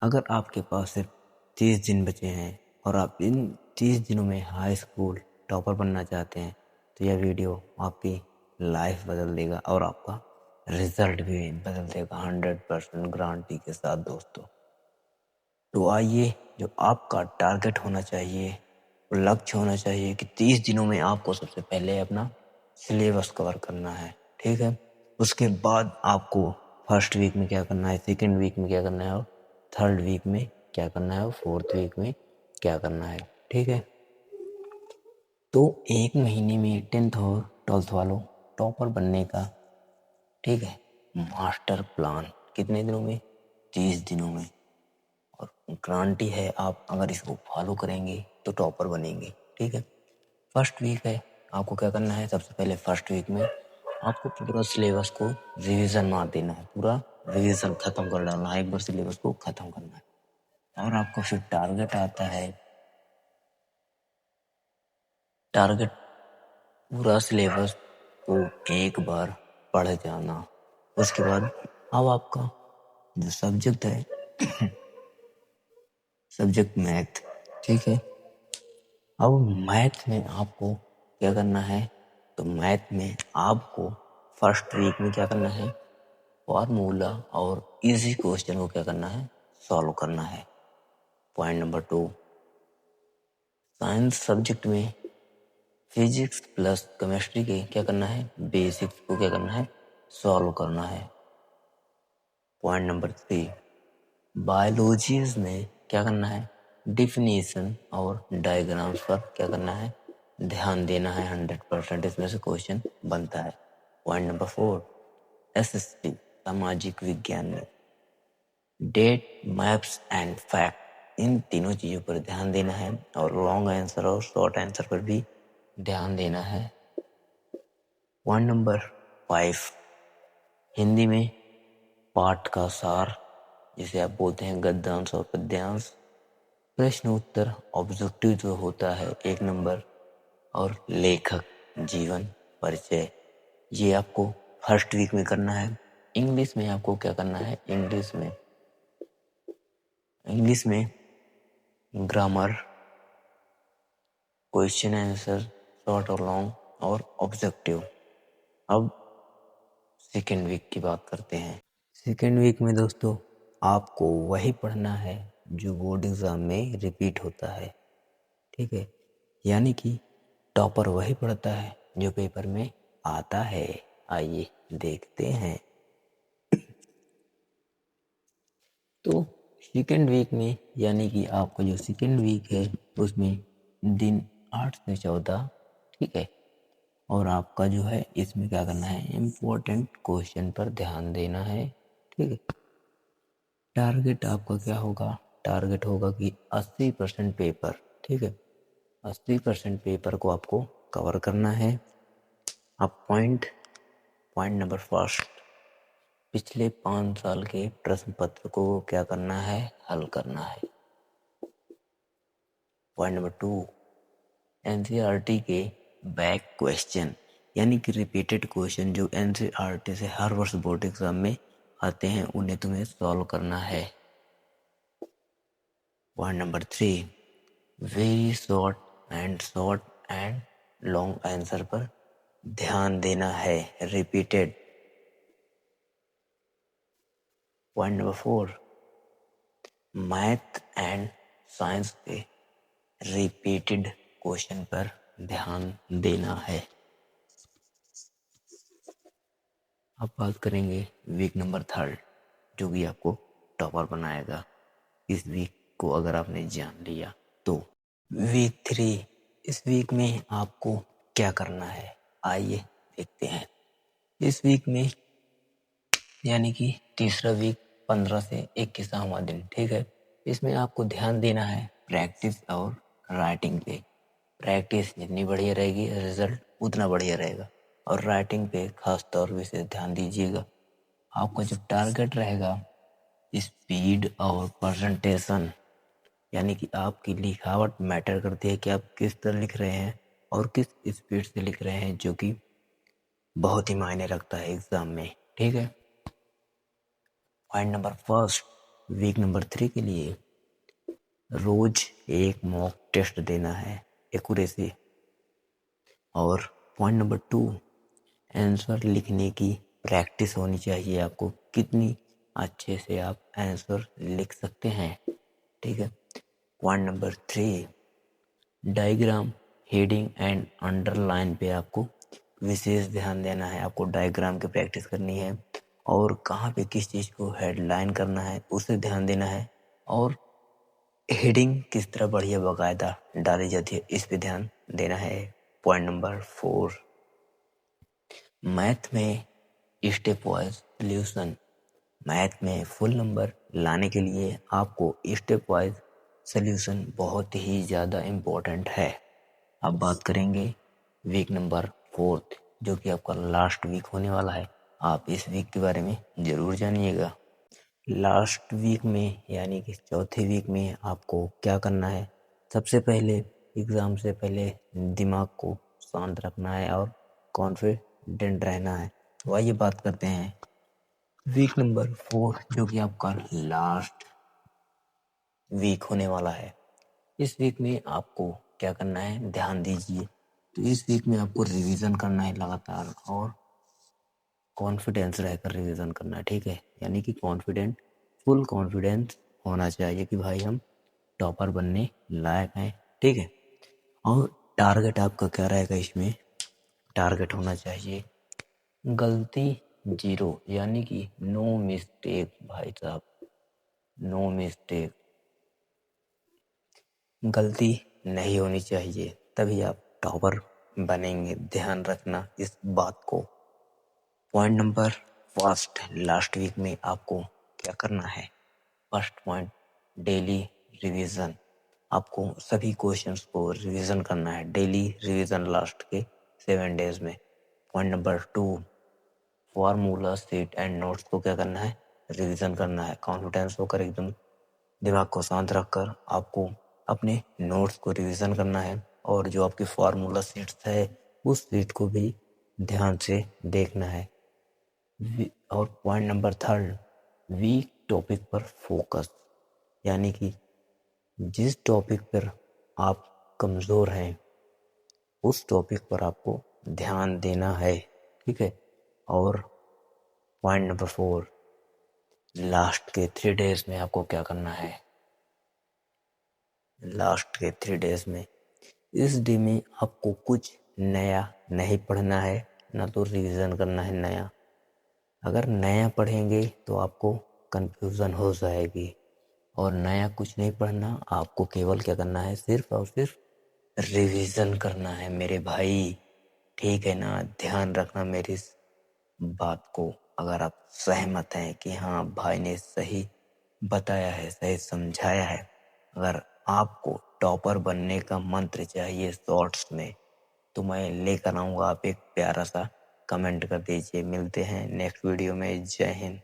अगर आपके पास सिर्फ 30 दिन बचे हैं और आप इन 30 दिनों में हाई स्कूल टॉपर बनना चाहते हैं तो यह वीडियो आपकी लाइफ बदल देगा और आपका रिजल्ट भी बदल देगा 100% गारंटी के साथ दोस्तों। तो आइए, जो आपका टारगेट होना चाहिए, लक्ष्य होना चाहिए कि 30 दिनों में आपको सबसे पहले अपना सिलेबस कवर करना है, ठीक है। उसके बाद आपको फर्स्ट वीक में क्या करना है, सेकेंड वीक में क्या करना है और थर्ड वीक में क्या करना है और फोर्थ वीक में क्या करना है, ठीक है। तो एक महीने में 10th और 12th वालों टॉपर बनने का, ठीक है, मास्टर प्लान कितने दिनों में, 30 दिनों में। और गारंटी है आप अगर इसको फॉलो करेंगे तो टॉपर बनेंगे, ठीक है। फर्स्ट वीक है, आपको क्या करना है, सबसे पहले फर्स्ट वीक में आपको पूरा सिलेबस को रिवीजन मार देना है, पूरा रिवीजन खत्म कर डालना है, एक बार सिलेबस को खत्म करना है। और आपको फिर टारगेट आता है, टारगेट पूरा सिलेबस को एक बार पढ़ जाना। उसके बाद अब आपका जो सब्जेक्ट है सब्जेक्ट मैथ, ठीक है। अब मैथ में आपको क्या करना है, तो मैथ में आपको फर्स्ट वीक में क्या करना है, फार्मूला और इजी क्वेश्चन को क्या करना है, सॉल्व करना है। पॉइंट नंबर 2, साइंस सब्जेक्ट में फिजिक्स प्लस केमिस्ट्री के क्या करना है, बेसिक्स को क्या करना है, सॉल्व करना है। पॉइंट नंबर 3, बायोलॉजीज में क्या करना है, डिफिनीशन और डायग्राम्स पर क्या करना है, ध्यान देना है। 100% इसमें से क्वेश्चन बनता है। पॉइंट नंबर 4, एसएसटी सामाजिक विज्ञान में डेट, मैप्स एंड फैक्ट, इन तीनों चीज़ों पर ध्यान देना है और लॉन्ग आंसर और शॉर्ट आंसर पर भी ध्यान देना है। पॉइंट नंबर 5, हिंदी में पाठ का सार, जिसे आप बोलते हैं गद्यांश और पद्यांश, प्रश्न उत्तर, ऑब्जेक्टिव जो होता है 1 नंबर, और लेखक जीवन परिचय, ये आपको फर्स्ट वीक में करना है। इंग्लिश में आपको क्या करना है, इंग्लिश में ग्रामर, क्वेश्चन आंसर, शॉर्ट और लॉन्ग और ऑब्जेक्टिव। अब सेकेंड वीक की बात करते हैं। सेकेंड वीक में दोस्तों आपको वही पढ़ना है जो बोर्ड एग्जाम में रिपीट होता है, ठीक है। यानी कि टॉपर वही पढ़ता है जो पेपर में आता है। आइए देखते हैं। तो सेकेंड वीक में, यानी कि आपका जो सेकेंड वीक है उसमें दिन 8 से 14, ठीक है। और आपका जो है इसमें क्या करना है, इम्पोर्टेंट क्वेश्चन पर ध्यान देना है, ठीक है। टारगेट आपका क्या होगा, टारगेट होगा कि 80% पेपर, ठीक है, 80% पेपर को आपको कवर करना है। अब पॉइंट नंबर फर्स्ट, पिछले 5 साल के प्रश्न पत्र को क्या करना है, हल करना है। पॉइंट नंबर 2, एनसीईआरटी के बैक क्वेश्चन, यानी कि रिपीटेड क्वेश्चन जो एनसीईआरटी से हर वर्ष बोर्ड एग्जाम में आते हैं, उन्हें तुम्हें सॉल्व करना है। Point number 3, very short and long answer पर ध्यान देना है, repeated. Point number 4, math and science के रिपीटेड क्वेश्चन पर ध्यान देना है। अब बात करेंगे वीक नंबर 3, जो कि आपको टॉपर बनाएगा इस वीक को अगर आपने जान लिया तो। वीक 3, इस वीक में आपको क्या करना है, आइए देखते हैं। इस वीक में, यानी कि तीसरा वीक, 15 से 21वां दिन, ठीक है, इसमें आपको ध्यान देना है प्रैक्टिस और राइटिंग पे। प्रैक्टिस जितनी बढ़िया रहेगी रिजल्ट उतना बढ़िया रहेगा, और राइटिंग पे खास तौर से ध्यान दीजिएगा। आपका जो टारगेट रहेगा स्पीड और प्रेजेंटेशन, यानी कि आपकी लिखावट मैटर करती है कि आप किस तरह लिख रहे हैं और किस स्पीड से लिख रहे हैं, जो कि बहुत ही मायने रखता है एग्जाम में, ठीक है। Point number first, week number 3 के लिए रोज एक मॉक टेस्ट देना है, एक्यूरेसी। और पॉइंट नंबर 2, आंसर लिखने की प्रैक्टिस होनी चाहिए आपको, कितनी अच्छे से आप आंसर लिख सकते हैं, ठीक है। Point number 3, diagram, heading and underline पे आपको विशेष ध्यान देना है। आपको डायग्राम की प्रैक्टिस करनी है और कहाँ पे किस चीज़ को हेडलाइन करना है उसे ध्यान देना है, और हेडिंग किस तरह बढ़िया बाकायदा डाली जाती है इस पे ध्यान देना है। पॉइंट नंबर 4, मैथ में स्टेप वाइज सॉल्यूशन। मैथ में फुल नंबर लाने के लिए आपको स्टेप वाइज सॉल्यूशन बहुत ही ज़्यादा इम्पोर्टेंट है। अब बात करेंगे वीक नंबर 4 जो कि आपका लास्ट वीक होने वाला है। आप इस वीक के बारे में ज़रूर जानिएगा। लास्ट वीक में यानी कि चौथे वीक में आपको क्या करना है, सबसे पहले एग्ज़ाम से पहले दिमाग को शांत रखना है और कॉन्फिडेंट रहना है। तो आइए बात करते हैं वीक नंबर 4 जो कि आपका लास्ट वीक होने वाला है। इस वीक में आपको क्या करना है, ध्यान दीजिए। तो इस वीक में आपको रिवीजन करना है लगातार और कॉन्फिडेंस रहकर रिवीजन करना है, ठीक है। यानी कि फुल कॉन्फिडेंस होना चाहिए कि भाई हम टॉपर बनने लायक हैं, ठीक है। और टारगेट आपका क्या रहेगा इसमें, टारगेट होना चाहिए गलती 0, यानी कि नो मिस्टेक भाई साहब, नो मिस्टेक, गलती नहीं होनी चाहिए, तभी आप टॉपर बनेंगे। ध्यान रखना इस बात को। Point number first, last week में आपको क्या करना है, फर्स्ट पॉइंट, डेली रिवीजन। आपको सभी क्वेश्चंस को रिवीजन करना है, डेली रिवीजन लास्ट के 7 डेज में। Point number 2, formula sheet and notes को क्या करना है, रिवीजन करना है। कॉन्फिडेंस होकर एकदम दिमाग को शांत रखकर आपको अपने नोट्स को रिवीजन करना है, और जो आपकी फार्मूला शीट्स है उस शीट को भी ध्यान से देखना है। और पॉइंट नंबर 3, वीक टॉपिक पर फोकस, यानी कि जिस टॉपिक पर आप कमज़ोर हैं उस टॉपिक पर आपको ध्यान देना है, ठीक है। और पॉइंट नंबर 4, लास्ट के 3 डेज में आपको क्या करना है, लास्ट के 3 डेज में इस डे में आपको कुछ नया नहीं पढ़ना है, ना तो रिवीजन करना है नया। अगर नया पढ़ेंगे तो आपको कंफ्यूजन हो जाएगी, और नया कुछ नहीं पढ़ना, आपको केवल क्या करना है, सिर्फ और सिर्फ रिवीजन करना है मेरे भाई, ठीक है ना। ध्यान रखना मेरी इस बात को। अगर आप सहमत हैं कि हाँ भाई ने सही बताया है, सही समझाया है, अगर आपको टॉपर बनने का मंत्र चाहिए शॉर्ट्स में, तो मैं लेकर आऊँगा। आप एक प्यारा सा कमेंट कर दीजिए। मिलते हैं नेक्स्ट वीडियो में। जय हिंद।